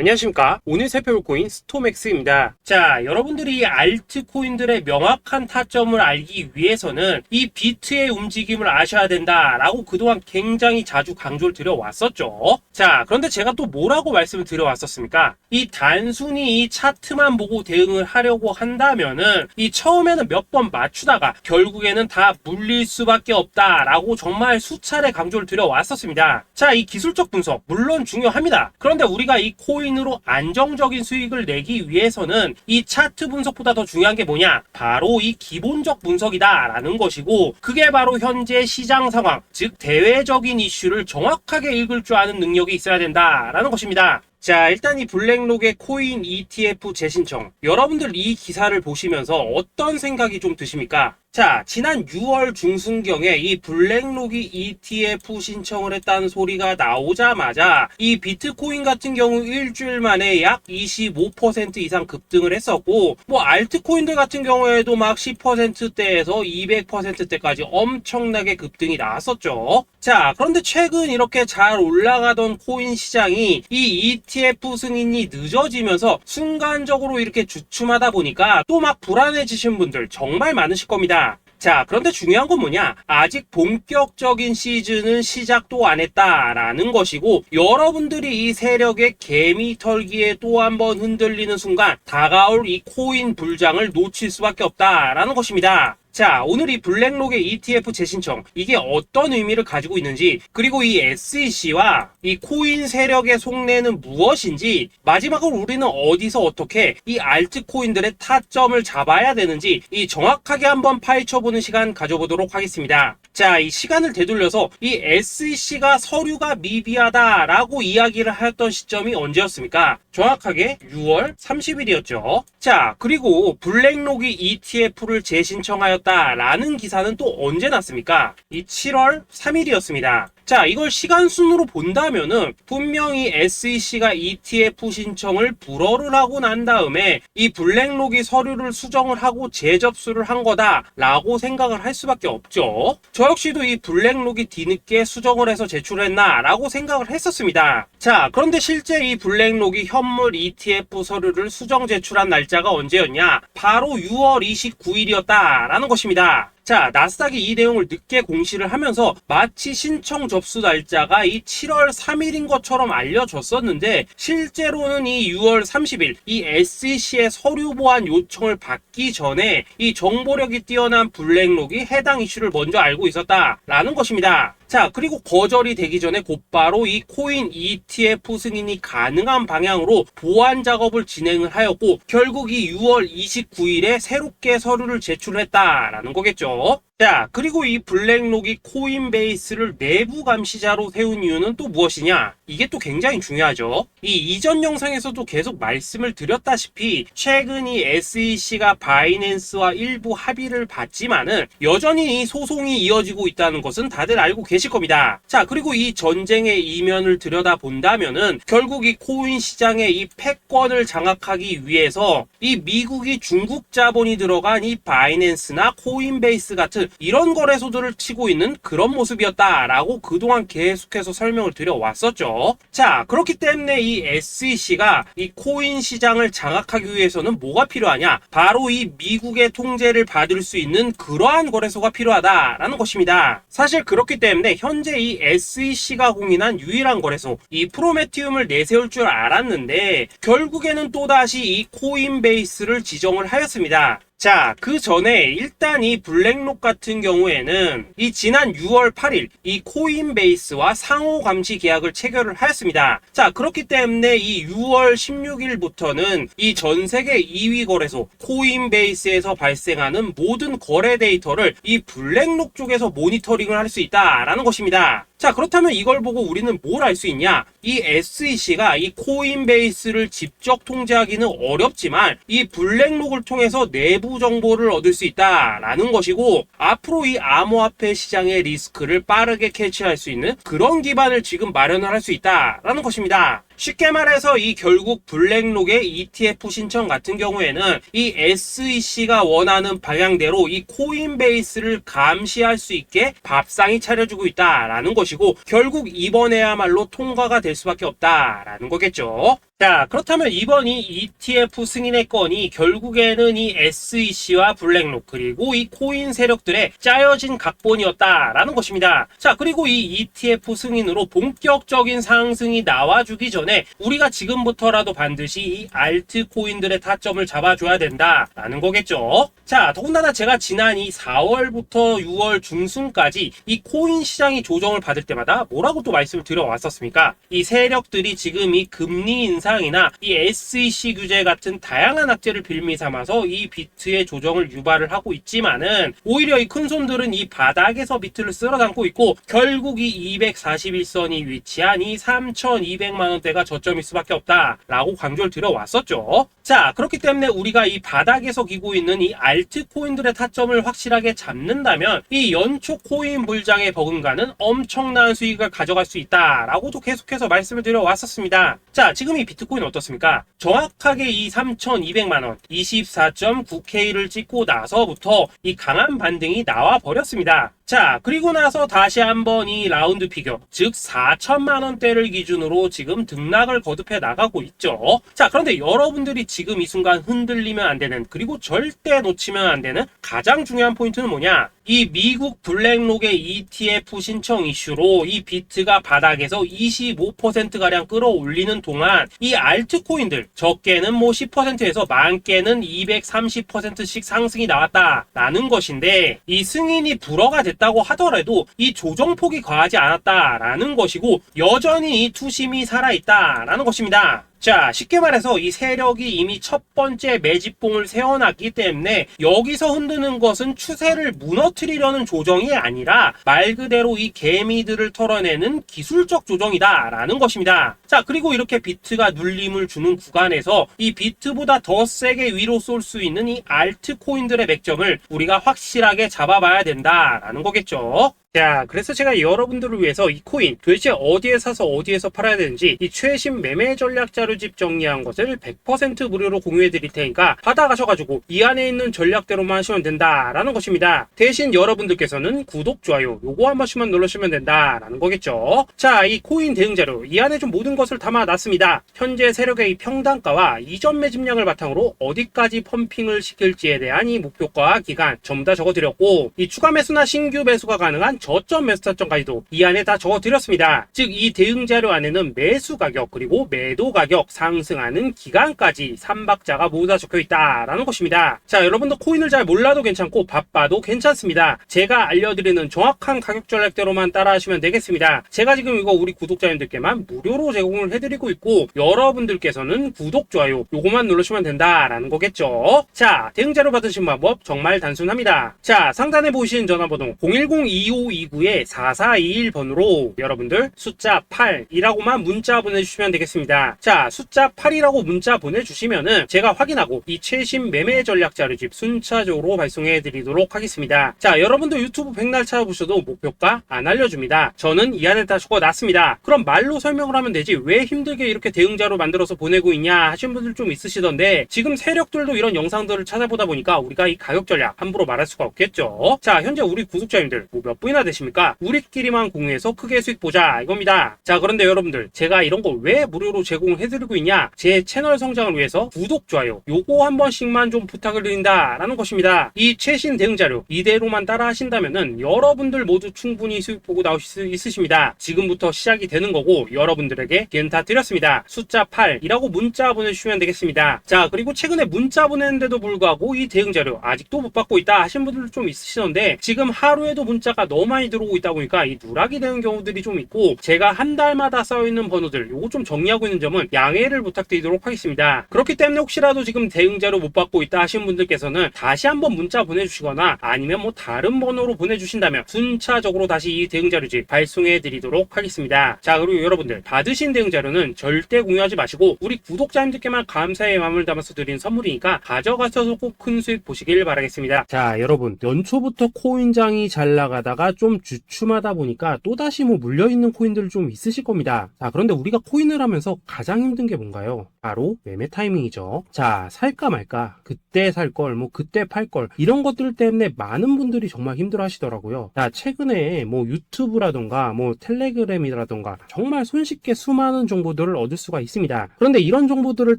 안녕하십니까. 오늘 살펴볼 코인 스톰엑스입니다. 자, 여러분들이 알트코인들의 명확한 타점을 알기 위해서는 이 비트의 움직임을 아셔야 된다라고 그동안 굉장히 자주 강조를 드려왔었죠. 자, 그런데 제가 또 뭐라고 말씀을 드려왔었습니까? 이 단순히 이 차트만 보고 대응을 하려고 한다면은 이 처음에는 몇 번 맞추다가 결국에는 다 물릴 수밖에 없다라고 정말 수차례 강조를 드려왔었습니다. 자, 이 기술적 분석 물론 중요합니다. 그런데 우리가 이 코인으로 안정적인 수익을 내기 위해서는 이 차트 분석보다 더 중요한 게 뭐냐? 바로 이 기본적 분석이다라는 것이고, 그게 바로 현재 시장 상황, 즉 대외적인 이슈를 정확하게 읽을 줄 아는 능력이 있어야 된다라는 것입니다. 자, 일단 이 블랙록의 코인 ETF 재신청, 여러분들 이 기사를 보시면서 어떤 생각이 좀 드십니까? 자, 지난 6월 중순경에 이 블랙록이 ETF 신청을 했다는 소리가 나오자마자 이 비트코인 같은 경우 일주일 만에 약 25% 이상 급등을 했었고, 뭐 알트코인들 같은 경우에도 막 10%대에서 200%대까지 엄청나게 급등이 나왔었죠. 자, 그런데 최근 이렇게 잘 올라가던 코인 시장이 이 ETF 승인이 늦어지면서 순간적으로 이렇게 주춤하다 보니까 또 막 불안해지신 분들 정말 많으실 겁니다. 자, 그런데 중요한 건 뭐냐? 아직 본격적인 시즌은 시작도 안 했다라는 것이고, 여러분들이 이 세력의 개미 털기에 또 한 번 흔들리는 순간 다가올 이 코인 불장을 놓칠 수밖에 없다라는 것입니다. 자, 오늘 이 블랙록의 ETF 재신청, 이게 어떤 의미를 가지고 있는지, 그리고 이 SEC와 이 코인 세력의 속내는 무엇인지, 마지막으로 우리는 어디서 어떻게 이 알트코인들의 타점을 잡아야 되는지 이 정확하게 한번 파헤쳐보는 시간 가져보도록 하겠습니다. 자, 이 시간을 되돌려서 이 SEC가 서류가 미비하다라고 이야기를 하였던 시점이 언제였습니까? 정확하게 6월 30일이었죠. 자, 그리고 블랙록이 ETF를 재신청하였다라는 기사는 또 언제 났습니까? 이 7월 3일이었습니다. 자, 이걸 시간순으로 본다면은 분명히 SEC가 ETF 신청을 불허를 하고 난 다음에 이 블랙록이 서류를 수정을 하고 재접수를 한 거다라고 생각을 할 수밖에 없죠. 저 역시도 이 블랙록이 뒤늦게 수정을 해서 제출했나라고 생각을 했었습니다. 자, 그런데 실제 이 블랙록이 현물 ETF 서류를 수정 제출한 날짜가 언제였냐? 바로 6월 29일이었다라는 것입니다. 자, 나스닥이 이 내용을 늦게 공시를 하면서 마치 신청 접수 날짜가 이 7월 3일인 것처럼 알려졌었는데, 실제로는 이 6월 30일 이 SEC의 서류 보완 요청을 받기 전에 이 정보력이 뛰어난 블랙록이 해당 이슈를 먼저 알고 있었다라는 것입니다. 자, 그리고 거절이 되기 전에 곧바로 이 코인 ETF 승인이 가능한 방향으로 보완 작업을 진행을 하였고, 결국 이 6월 29일에 새롭게 서류를 제출했다라는 거겠죠. 자, 그리고 이 블랙록이 코인베이스를 내부 감시자로 세운 이유는 또 무엇이냐? 이게 또 굉장히 중요하죠. 이 이전 영상에서도 계속 말씀을 드렸다시피 최근 이 SEC가 바이낸스와 일부 합의를 봤지만은 여전히 이 소송이 이어지고 있다는 것은 다들 알고 계실 겁니다. 자, 그리고 이 전쟁의 이면을 들여다본다면은 결국 이 코인 시장의 이 패권을 장악하기 위해서 이 미국이 중국 자본이 들어간 이 바이낸스나 코인베이스 같은 이런 거래소들을 치고 있는 그런 모습이었다라고 그동안 계속해서 설명을 드려왔었죠. 자, 그렇기 때문에 이 SEC가 이 코인 시장을 장악하기 위해서는 뭐가 필요하냐? 바로 이 미국의 통제를 받을 수 있는 그러한 거래소가 필요하다라는 것입니다. 사실 그렇기 때문에 현재 이 SEC가 공인한 유일한 거래소, 이 프로메티움을 내세울 줄 알았는데 결국에는 또다시 이 코인베이스를 지정을 하였습니다. 자, 그 전에 일단 이 블랙록 같은 경우에는 이 지난 6월 8일 이 코인베이스와 상호 감시 계약을 체결을 하였습니다. 자, 그렇기 때문에 이 6월 16일부터는 이 전 세계 2위 거래소 코인베이스에서 발생하는 모든 거래 데이터를 이 블랙록 쪽에서 모니터링을 할 수 있다라는 것입니다. 자, 그렇다면 이걸 보고 우리는 뭘 알 수 있냐? 이 SEC가 이 코인베이스를 직접 통제하기는 어렵지만 이 블랙록을 통해서 내부 정보를 얻을 수 있다라는 것이고, 앞으로 이 암호화폐 시장의 리스크를 빠르게 캐치할 수 있는 그런 기반을 지금 마련을 할 수 있다라는 것입니다. 쉽게 말해서 이 결국 블랙록의 ETF 신청 같은 경우에는 이 SEC가 원하는 방향대로 이 코인베이스를 감시할 수 있게 밥상이 차려주고 있다라는 것이고, 결국 이번에야말로 통과가 될 수밖에 없다라는 거겠죠. 자, 그렇다면 이번 이 ETF 승인의 건이 결국에는 이 SEC와 블랙록 그리고 이 코인 세력들의 짜여진 각본이었다라는 것입니다. 자, 그리고 이 ETF 승인으로 본격적인 상승이 나와주기 전에 우리가 지금부터라도 반드시 이 알트코인들의 타점을 잡아줘야 된다라는 거겠죠. 자, 더군다나 제가 지난 이 4월부터 6월 중순까지 이 코인 시장이 조정을 받을 때마다 뭐라고 또 말씀을 드려왔었습니까? 이 세력들이 지금 이 금리 인상이나 이 SEC 규제 같은 다양한 악재를 빌미 삼아서 이 비트의 조정을 유발을 하고 있지만은 오히려 이 큰손들은 이 바닥에서 비트를 쓸어담고 있고 결국 이 241선이 위치한 이 3,200만 원대가 저점일 수밖에 없다라고 강조를 드려왔었죠. 자, 그렇기 때문에 우리가 이 바닥에서 기고 있는 이 알트코인들의 타점을 확실하게 잡는다면 이 연초 코인 불장에 버금가는 엄청난 수익을 가져갈 수 있다라고도 계속해서 말씀을 드려왔었습니다. 자, 지금 이 비트코인 어떻습니까? 정확하게 이 3,200만원 24.9K를 찍고 나서부터 이 강한 반등이 나와 버렸습니다. 자, 그리고 나서 다시 한번 이 라운드 피겨, 즉 4천만원대를 기준으로 지금 등락을 거듭해 나가고 있죠. 자, 그런데 여러분들이 지금 이 순간 흔들리면 안 되는, 그리고 절대 놓치면 안 되는 가장 중요한 포인트는 뭐냐? 이 미국 블랙록의 ETF 신청 이슈로 이 비트가 바닥에서 25%가량 끌어올리는 동안 이 알트코인들 적게는 뭐 10%에서 많게는 230%씩 상승이 나왔다라는 것인데, 이 승인이 불허가 됐다고 하더라도 이 조정폭이 과하지 않았다라는 것이고 여전히 이 투심이 살아있다라는 것입니다. 자, 쉽게 말해서 이 세력이 이미 첫 번째 매집봉을 세워놨기 때문에 여기서 흔드는 것은 추세를 무너뜨리려는 조정이 아니라 말 그대로 이 개미들을 털어내는 기술적 조정이다라는 것입니다. 자, 그리고 이렇게 비트가 눌림을 주는 구간에서 이 비트보다 더 세게 위로 쏠 수 있는 이 알트코인들의 맥점을 우리가 확실하게 잡아봐야 된다라는 거겠죠. 자, 그래서 제가 여러분들을 위해서 이 코인 도대체 어디에 사서 어디에서 팔아야 되는지 이 최신 매매 전략 자료집 정리한 것을 100% 무료로 공유해 드릴 테니까 받아가셔가지고 이 안에 있는 전략대로만 하시면 된다라는 것입니다. 대신 여러분들께서는 구독, 좋아요 요거 한 번씩만 눌러주시면 된다라는 거겠죠. 자, 이 코인 대응 자료 이 안에 좀 모든 것을 담아놨습니다. 현재 세력의 이 평단가와 이전 매집량을 바탕으로 어디까지 펌핑을 시킬지에 대한 이 목표가 기간 전부 다 적어드렸고, 이 추가 매수나 신규 매수가 가능한 저점 매수 타점까지도 이 안에 다 적어드렸습니다. 즉 이 대응 자료 안에는 매수 가격 그리고 매도 가격, 상승하는 기간까지 3박자가 모두 다 적혀있다라는 것입니다. 자, 여러분도 코인을 잘 몰라도 괜찮고 바빠도 괜찮습니다. 제가 알려드리는 정확한 가격 전략대로만 따라하시면 되겠습니다. 제가 지금 이거 우리 구독자님들께만 무료로 제공을 해드리고 있고 여러분들께서는 구독, 좋아요 요거만 누르시면 된다라는 거겠죠. 자, 대응 자료 받으신 방법 정말 단순합니다. 자, 상단에 보이시는 전화번호 010-2529-4421번으로 여러분들 숫자 8이라고만 문자 보내주시면 되겠습니다. 자, 숫자 8이라고 문자 보내주시면은 제가 확인하고 이 최신 매매 전략 자료집 순차적으로 발송해 드리도록 하겠습니다. 자, 여러분도 유튜브 백날 찾아보셔도 목표가 안 알려줍니다. 저는 이 안에 다 적어놨습니다. 그럼 말로 설명을 하면 되지 왜 힘들게 이렇게 대응자로 만들어서 보내고 있냐 하시는 분들 좀 있으시던데, 지금 세력들도 이런 영상들을 찾아보다 보니까 우리가 이 가격 전략 함부로 말할 수가 없겠죠. 자, 현재 우리 구독자님들 뭐 몇 분이나 되십니까? 우리끼리만 공유해서 크게 수익 보자 이겁니다. 자, 그런데 여러분들 제가 이런 거 왜 무료로 제공해드리고 있냐? 제 채널 성장을 위해서 구독, 좋아요 요거 한 번씩만 좀 부탁을 드린다라는 것입니다. 이 최신 대응 자료 이대로만 따라 하신다면은 여러분들 모두 충분히 수익 보고 나오실 수 있으십니다. 지금부터 시작이 되는 거고 여러분들에게 기회는 다 드렸습니다. 숫자 8이라고 문자 보내주시면 되겠습니다. 자, 그리고 최근에 문자 보냈는데도 불구하고 이 대응 자료 아직도 못 받고 있다 하신 분들 좀 있으시던데, 지금 하루에도 문자가 너무 많이 들어오고 있다 보니까 이 누락이 되는 경우들이 좀 있고 제가 한 달마다 써있는 번호들 요거 좀 정리하고 있는 점은 양해를 부탁드리도록 하겠습니다. 그렇기 때문에 혹시라도 지금 대응 자료 못 받고 있다 하신 분들께서는 다시 한번 문자 보내주시거나 아니면 뭐 다른 번호로 보내주신다면 순차적으로 다시 이 대응 자료집 발송해 드리도록 하겠습니다. 자, 그리고 여러분들 받으신 대응 자료는 절대 공유하지 마시고 우리 구독자님들께만 감사의 마음을 담아서 드린 선물이니까 가져가셔서 꼭 큰 수익 보시길 바라겠습니다. 자, 여러분 연초부터 코인장이 잘 나가다가 좀 주춤하다 보니까 또다시 뭐 물려있는 코인들 좀 있으실 겁니다. 자, 그런데 우리가 코인을 하면서 가장 힘든 게 뭔가요? 바로 매매 타이밍이죠. 자, 살까 말까, 그때 살 걸, 뭐 그때 팔 걸, 이런 것들 때문에 많은 분들이 정말 힘들어 하시더라고요. 자, 최근에 뭐 유튜브라던가 뭐 텔레그램이라던가 정말 손쉽게 수많은 정보들을 얻을 수가 있습니다. 그런데 이런 정보들을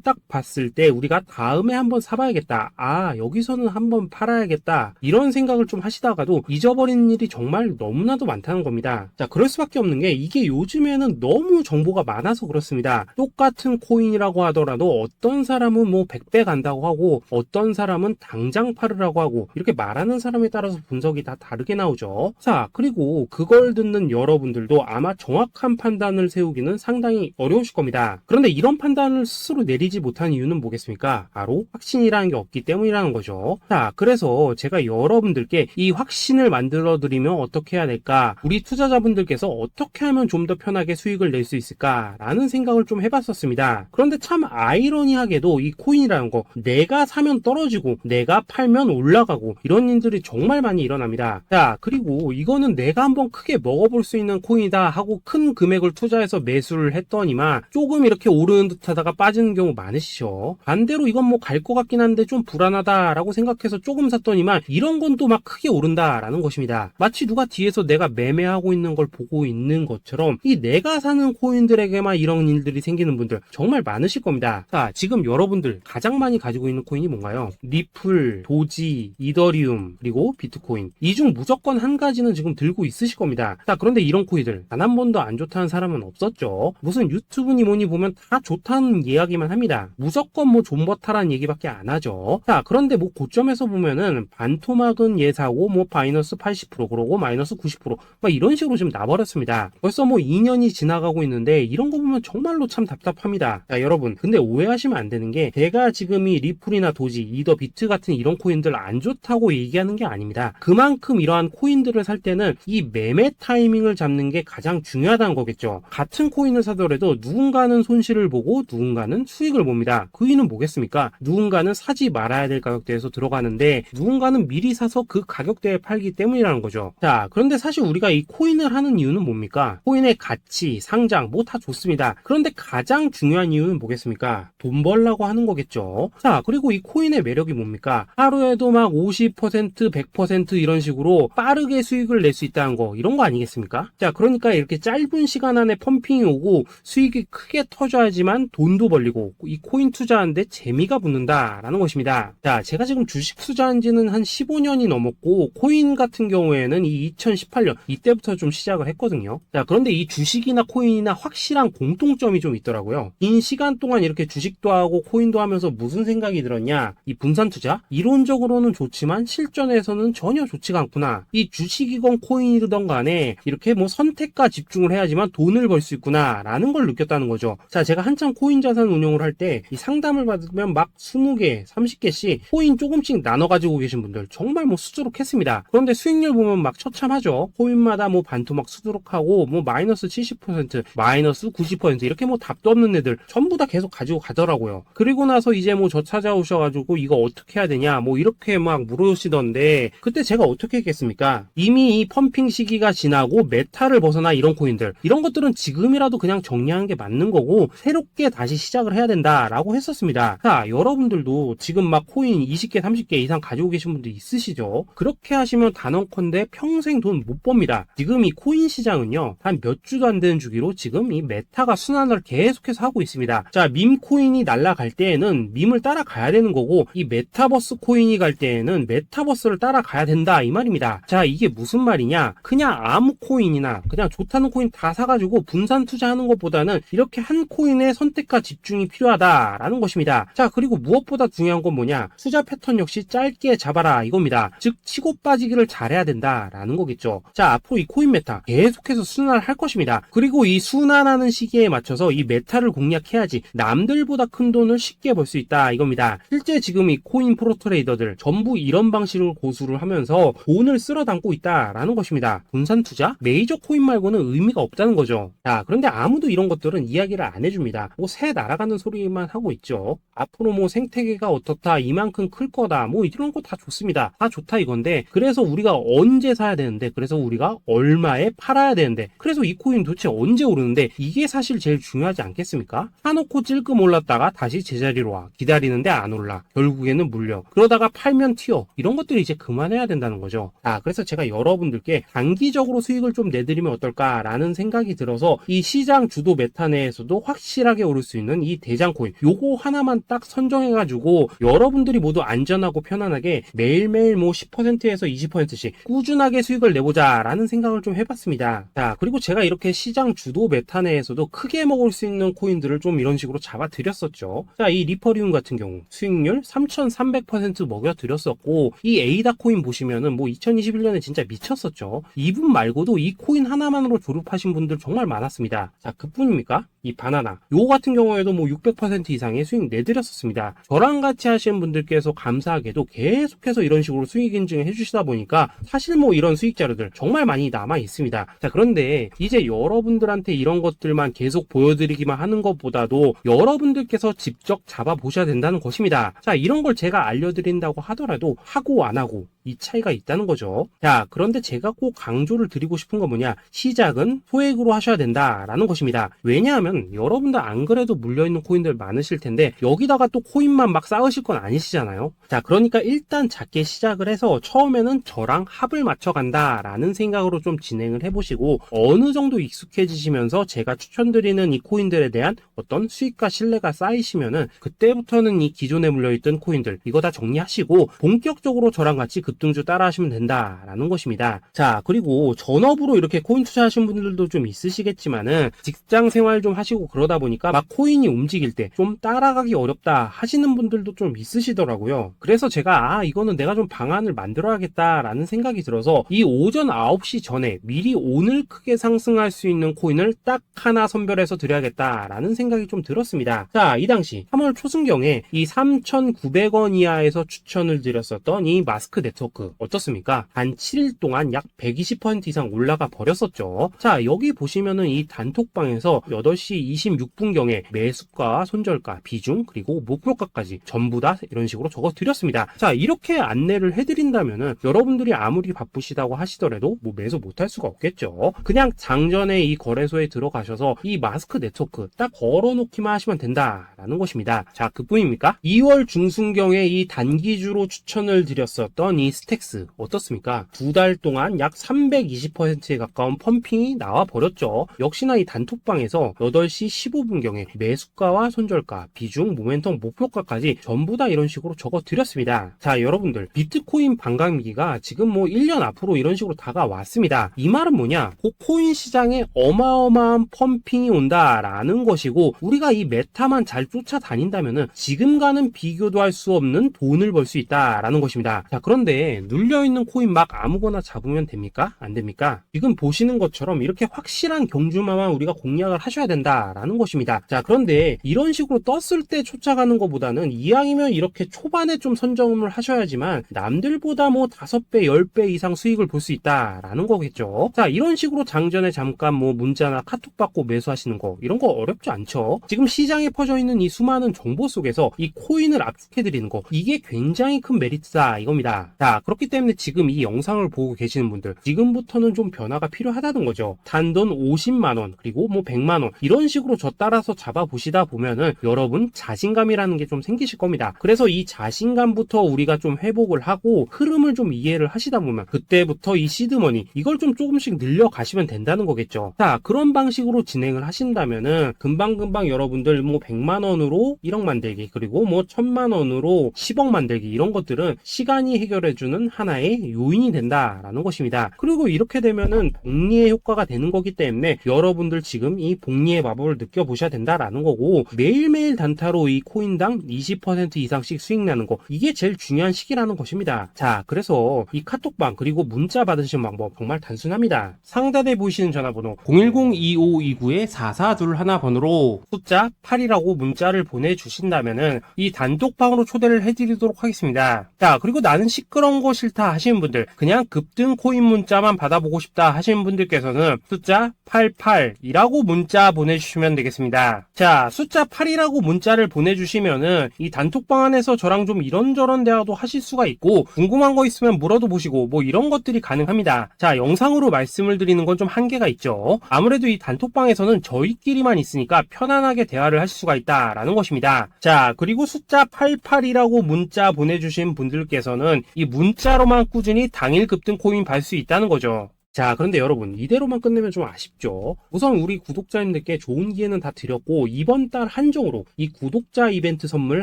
딱 봤을 때 우리가 다음에 한번 사봐야겠다, 아 여기서는 한번 팔아야겠다, 이런 생각을 좀 하시다가도 잊어버리는 일이 정말 너무나도 많다는 겁니다. 자, 그럴 수밖에 없는 게 이게 요즘에는 너무 정보가 많아서 그렇습니다. 똑같은 코인이라고 하더라도 어떤 사람은 뭐 100배 간다고 하고 어떤 사람은 당장 팔으라고 하고, 이렇게 말하는 사람에 따라서 분석이 다 다르게 나오죠. 자, 그리고 그걸 듣는 여러분들도 아마 정확한 판단을 세우기는 상당히 어려우실 겁니다. 그런데 이런 판단을 스스로 내리지 못한 이유는 뭐겠습니까? 바로 확신이라는 게 없기 때문이라는 거죠. 자, 그래서 제가 여러분들께 이 확신을 만들어 드리면 어떻게 해야 될까, 우리 투자자분들께서 어떻게 하면 좀 더 편하게 수익을 낼 수 있을까 라는 생각을 좀 해봤었습니다. 그런데 참 아이러니하게도 이 코인이라는 거, 내가 사면 떨어지고 내가 팔면 올라가고 이런 일들이 정말 많이 일어납니다. 자, 그리고 이거는 내가 한번 크게 먹어볼 수 있는 코인이다 하고 큰 금액을 투자해서 매수를 했더니만 조금 이렇게 오르는 듯 하다가 빠지는 경우 많으시죠. 반대로 이건 뭐 갈 것 같긴 한데 좀 불안하다 라고 생각해서 조금 샀더니만 이런 건 또 막 크게 오른다 라는 것입니다. 마치 누가 뒤에서 내가 매매하고 있는 걸 보고 있는 것처럼 이 내가 사는 코인들에게만 이런 일들이 생기는 분들 정말 많으실 겁니다. 자, 지금 여러분들 가장 많이 가지고 있는 코인이 뭔가요? 리플, 도지, 이더리움, 그리고 비트코인. 이 중 무조건 한 가지는 지금 들고 있으실 겁니다. 자, 그런데 이런 코인들 단 한 번도 안 좋다는 사람은 없었죠. 무슨 유튜브니 뭐니 보면 다 좋다는 이야기만 합니다. 무조건 뭐 존버타라는 얘기밖에 안 하죠. 자, 그런데 뭐 고점에서 보면은 반토막은 예사고 뭐 마이너스 80% 그러고 마이너스 90% 막 이런 식으로 지금 나버렸습니다. 벌써 뭐 2년이 지나가고 있는데 이런 거 보면 정말로 참 답답합니다. 자, 여러분, 근데 오해하시면 안 되는 게 제가 지금 이 리플이나 도지, 이더, 비트 같은 이런 코인들 안 좋다고 얘기하는 게 아닙니다. 그만큼 이러한 코인들을 살 때는 이 매매 타이밍을 잡는 게 가장 중요하다는 거겠죠. 같은 코인을 사더라도 누군가는 손실을 보고 누군가는 수익을 봅니다. 그 이유는 뭐겠습니까? 누군가는 사지 말아야 될 가격대에서 들어가는데 누군가는 미리 사서 그 가격대에 팔기 때문이라는 거죠. 자, 그런데 사실 우리가 이 코인을 하는 이유는 뭡니까? 코인의 가치, 상장 뭐 다 좋습니다. 그런데 가장 중요한 이유는 뭐겠습니까? 돈 벌라고 하는 거겠죠. 자, 그리고 이 코인의 매력이 뭡니까? 하루에도 막 50%, 100% 이런 식으로 빠르게 수익을 낼 수 있다는 거, 이런 거 아니겠습니까? 자, 그러니까 이렇게 짧은 시간 안에 펌핑이 오고 수익이 크게 터져야지만 돈도 벌리고 이 코인 투자하는데 재미가 붙는다라는 것입니다. 자, 제가 지금 주식 투자한 지는 한 15년이 넘었고 코인 같은 경우에는 이 2018년 이때부터 좀 시작을 했거든요. 자, 그런데 이 주식이나 코인이나 확실한 공통점이 좀 있더라고요. 긴 시간 동안 이렇게 주식도 하고 코인도 하면서 무슨 생각이 들었냐, 이 분산 투자 이론적으로는 좋지만 실전에서는 전혀 좋지가 않구나. 이 주식이건 코인이든 간에 이렇게 뭐 선택과 집중을 해야지만 돈을 벌 수 있구나 라는 걸 느꼈다는 거죠. 자, 제가 한참 코인 자산 운용을 할 때 이 상담을 받으면 막 20개, 30개씩 코인 조금씩 나눠 가지고 계신 분들 정말 뭐 수두룩했습니다. 그런데 수익률 보면 막 처참하죠. 코인마다 뭐 반토막 수두룩하고 뭐 마이너스 70%, 마이너스 90% 이렇게 뭐 답도 없는 애들 전부 다 계속 가지고 가더라고요. 그리고 나서 이제 뭐 저 찾아오셔가지고 이거 어떻게 해야 되냐 뭐 이렇게 막 물으시던데 그때 제가 어떻게 했겠습니까? 이미 이 펌핑 시기가 지나고 메타를 벗어나 이런 코인들, 이런 것들은 지금이라도 그냥 정리하는 게 맞는 거고 새롭게 다시 시작을 해야 된다라고 했었습니다. 자, 여러분들도 지금 막 코인 20개, 30개 이상 가지고 계신 분들 있으시죠? 그렇게 하시면 단언컨대 평생 돈 못 법니다. 지금 이 코인 시장은요, 한 몇 주도 안 되는 주기로 지금 이 메타가 순환을 계속해서 하고 있습니다. 자, 밈 코인이 날아갈 때에는 밈을 따라가야 되는 거고 이 메타버스 코인이 갈 때에는 메타버스를 따라가야 된다 이 말입니다. 자, 이게 무슨 말이냐? 그냥 아무 코인이나 그냥 좋다는 코인 다 사가지고 분산 투자하는 것보다는 이렇게 한 코인에 선택과 집중이 필요하다라는 것입니다. 자, 그리고 무엇보다 중요한 건 뭐냐? 투자 패턴 역시 짧게 잡아라 이겁니다. 즉 치고 빠지기를 잘해야 된다라는 거겠죠. 자, 앞으로 이 코인 메타 계속해서 순환을 할 것입니다. 그리고 이 순환하는 시기에 맞춰서 이 메타를 공략해야지 남들보다 큰 돈을 쉽게 벌 수 있다 이겁니다. 실제 지금 이 코인 프로 트레이더들 전부 이런 방식을 고수를 하면서 돈을 쓸어 담고 있다라는 것입니다. 분산 투자? 메이저 코인 말고는 의미가 없다는 거죠. 자, 그런데 아무도 이런 것들은 이야기를 안 해줍니다. 뭐 새 날아가는 소리만 하고 있죠. 앞으로 뭐 생태계가 어떻다, 이만큼 클 거다, 뭐 이런 거 다 좋습니다. 다 좋다 이건데 그래서 우리가 언제 사야 되는 되는데, 그래서 우리가 얼마에 팔아야 되는데, 그래서 이 코인 도대체 언제 오르는데, 이게 사실 제일 중요하지 않겠습니까? 사놓고 찔끔 올랐다가 다시 제자리로 와. 기다리는데 안 올라. 결국에는 물려. 그러다가 팔면 튀어. 이런 것들이 이제 그만해야 된다는 거죠. 그래서 제가 여러분들께 단기적으로 수익을 좀 내드리면 어떨까라는 생각이 들어서 이 시장 주도 메타 내에서도 확실하게 오를 수 있는 이 대장 코인, 요거 하나만 딱 선정해가지고 여러분들이 모두 안전하고 편안하게 매일매일 뭐 10%에서 20%씩 꾸준하게 수익을 내보자 라는 생각을 좀 해봤습니다. 자, 그리고 제가 이렇게 시장 주도 메타 내에서도 크게 먹을 수 있는 코인들을 좀 이런 식으로 잡아드렸었죠. 자, 이 리퍼리움 같은 경우 수익률 3300% 먹여드렸었고, 이 에이다 코인 보시면은 뭐 2021년에 진짜 미쳤었죠. 이분 말고도 이 코인 하나만으로 졸업하신 분들 정말 많았습니다. 자, 그뿐입니까? 이 바나나 요 같은 경우에도 뭐 600% 이상의 수익 내드렸었습니다. 저랑 같이 하시는 분들께서 감사하게도 계속해서 이런 식으로 수익 인증을 해주시다 보니까 사실 뭐 이런 수익 자료들 정말 많이 남아 있습니다. 자, 그런데 이제 여러분들한테 이런 것들만 계속 보여드리기만 하는 것보다도 여러분들께서 직접 잡아보셔야 된다는 것입니다. 자, 이런 걸 제가 알려드린다고 하더라도 하고 안 하고 이 차이가 있다는 거죠. 자, 그런데 제가 꼭 강조를 드리고 싶은 건 뭐냐, 시작은 소액으로 하셔야 된다라는 것입니다. 왜냐하면 여러분들 안 그래도 물려있는 코인들 많으실 텐데 여기다가 또 코인만 막 쌓으실 건 아니시잖아요. 자, 그러니까 일단 작게 시작을 해서 처음에는 저랑 합을 맞춰간다 라는 생각으로 좀 진행을 해보시고, 어느 정도 익숙해지시면서 제가 추천드리는 이 코인들에 대한 어떤 수익과 신뢰가 쌓이시면은 그때부터는 이 기존에 물려있던 코인들 이거 다 정리하시고 본격적으로 저랑 같이 급등주 따라 하시면 된다라는 것입니다. 자, 그리고 전업으로 이렇게 코인 투자하신 분들도 좀 있으시겠지만은 직장 생활 좀 하시고 그러다 보니까 막 코인이 움직일 때 좀 따라가기 어렵다 하시는 분들도 좀 있으시더라고요. 그래서 제가 이거는 내가 좀 방안을 만들어야겠다라는 생각이 들어서 이 오전 9시 전에 미리 오늘 크게 상승할 수 있는 코인을 딱 하나 선별해서 드려야겠다라는 생각이 좀 들었습니다. 자, 이 당시 3월 초순경에 이 3,900원 이하에서 추천을 드렸었던 이 마스크 네트워크 어떻습니까? 한 7일 동안 약 120% 이상 올라가 버렸었죠. 자, 여기 보시면은 이 단톡방에서 8시 26분경에 매수가, 손절가, 비중, 그리고 목표가까지 전부 다 이런 식으로 적어 드렸습니다. 자, 이렇게 안내를 해드린다면은 여러분들이 아무리 바쁘시다고 하시더라도 뭐 매수 못할 수가 없겠죠. 그냥 장전에 이 거래소에 들어가셔서 이 마스크 네트워크 딱 걸어놓기만 하시면 된다라는 것입니다. 자, 그뿐입니까? 2월 중순경에 이 단기주로 추천을 드렸었던 이 스택스 어떻습니까? 2달 동안 약 320%에 가까운 펌핑이 나와 버렸죠. 역시나 이 단톡방에서 8시 15분경에 매수가와 손절가, 비중, 모멘텀, 목표가까지 전부 다 이런 식으로 적어 드렸습니다. 자, 여러분들 비트코인 반감기가 지금 뭐 1년 앞으로 이런 식으로 다가왔습니다. 이 말은 뭐냐? 그 코인 시장에 어마어마한 펌핑이 온다라는 것이고, 우리가 이 메타만 잘 쫓아다닌다면은 지금과는 비교도 할 수 없는 돈을 벌 수 있다라는 것입니다. 자, 그런데 눌려있는 코인 막 아무거나 잡으면 됩니까? 안 됩니까? 지금 보시는 것처럼 이렇게 확실한 경주마만 우리가 공략을 하셔야 된다라는 것입니다. 자, 그런데 이런 식으로 떴을 때 쫓아가는 것보다는 이왕이면 이렇게 초반에 좀 선점을 하셔야지만 남들보다 뭐 5배, 10배 이상 수익을 볼 수 있다라는 거겠죠. 자, 이런 식으로 장전에 잠깐 뭐 문자나 카톡 받고 매수하시는 거 이런 거 어렵지 않죠. 지금 시장에 퍼져 있는 이 수많은 정보 속에서 이 코인을 압축해드리는 거, 이게 굉장히 큰 메리트다 이겁니다. 자, 그렇기 때문에 지금 이 영상을 보고 계시는 분들 지금부터는 좀 변화가 필요하다는 거죠. 단돈 50만원 그리고 뭐 100만원 이런 식으로 저 따라서 잡아보시다 보면은 여러분 자신감이라는 게 좀 생기실 겁니다. 그래서 이 자신감부터 우리가 좀 회복을 하고 흐름을 좀 이해를 하시다 보면 그때부터 이 시드머니 이걸 좀 조금씩 늘려가시면 된다는 거겠죠. 자, 그런 방식으로 진행을 하신다면은 금방금방 여러분들 뭐 100만원으로 1억 만들기 그리고 뭐 1000만원으로 10억 만들기 이런 것들은 시간이 해결해주는 하나의 요인이 된다라는 것입니다. 그리고 이렇게 되면은 복리의 효과가 되는 거기 때문에 여러분들 지금 이 복리의 마법을 느껴보셔야 된다라는 거고, 매일매일 단타로 이 코인당 20% 이상씩 수익 나는 거, 이게 제일 중요한 시기라는 것입니다. 자, 그래서 이 카톡방 그리고 문자 받으시는 방법 정말 단순합니다. 상단에 보이시는 전화번호 010-2529-4421 번호로 숫자 8이라고 문자를 보내주신다면은 이 단톡방으로 초대를 해드리도록 하겠습니다. 자, 그리고 나는 시끄러운 어려운 거 싫다 하시는 분들, 그냥 급등 코인 문자만 받아보고 싶다 하시는 분들께서는 숫자 88이라고 문자 보내주시면 되겠습니다. 자, 숫자 8이라고 문자를 보내주시면은 이 단톡방 안에서 저랑 좀 이런저런 대화도 하실 수가 있고, 궁금한 거 있으면 물어도 보시고 뭐 이런 것들이 가능합니다. 자, 영상으로 말씀을 드리는 건 좀 한계가 있죠. 아무래도 이 단톡방에서는 저희끼리만 있으니까 편안하게 대화를 하실 수가 있다라는 것입니다. 자, 그리고 숫자 88이라고 문자 보내주신 분들께서는 이 문자로만 꾸준히 당일 급등 코인 받을 수 있다는 거죠. 자, 그런데 여러분, 이대로만 끝내면 좀 아쉽죠. 우선 우리 구독자님들께 좋은 기회는 다 드렸고, 이번 달 한정으로 이 구독자 이벤트 선물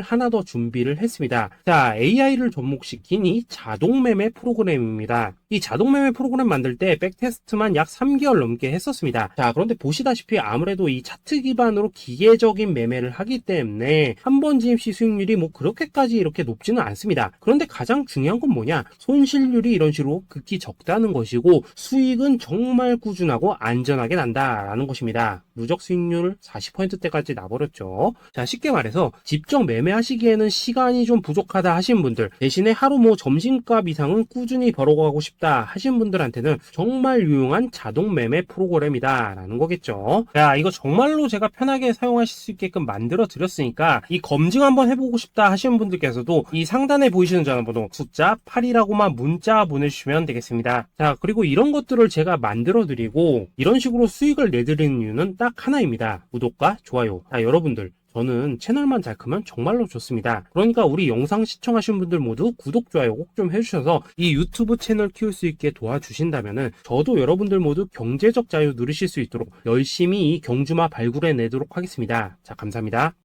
하나 더 준비를 했습니다. 자, AI를 접목시킨 이 자동매매 프로그램입니다. 이 자동매매 프로그램 만들 때 백테스트만 약 3개월 넘게 했었습니다. 자, 그런데 보시다시피 아무래도 이 차트 기반으로 기계적인 매매를 하기 때문에 한 번 진입 시 수익률이 뭐 그렇게까지 이렇게 높지는 않습니다. 그런데 가장 중요한 건 뭐냐? 손실률이 이런 식으로 극히 적다는 것이고, 수익은 정말 꾸준하고 안전하게 난다라는 것입니다. 누적 수익률 40%대까지 나버렸죠. 자, 쉽게 말해서 직접 매매하시기에는 시간이 좀 부족하다 하시는 분들, 대신에 하루 뭐 점심값 이상은 꾸준히 벌어가고 싶다 하시는 분들한테는 정말 유용한 자동 매매 프로그램이다 라는 거겠죠. 자, 이거 정말로 제가 편하게 사용하실 수 있게끔 만들어 드렸으니까 이 검증 한번 해보고 싶다 하시는 분들께서도 이 상단에 보이시는 전화번호 숫자 8이라고만 문자 보내주시면 되겠습니다. 자, 그리고 이런 것들을 제가 만들어 드리고 이런 식으로 수익을 내드리는 이유는 딱 하나입니다. 구독과 좋아요. 자, 여러분들, 저는 채널만 잘 크면 정말로 좋습니다. 그러니까 우리 영상 시청하신 분들 모두 구독, 좋아요 꼭 좀 해주셔서 이 유튜브 채널 키울 수 있게 도와주신다면은 저도 여러분들 모두 경제적 자유 누리실 수 있도록 열심히 이 경주마 발굴해 내도록 하겠습니다. 자, 감사합니다.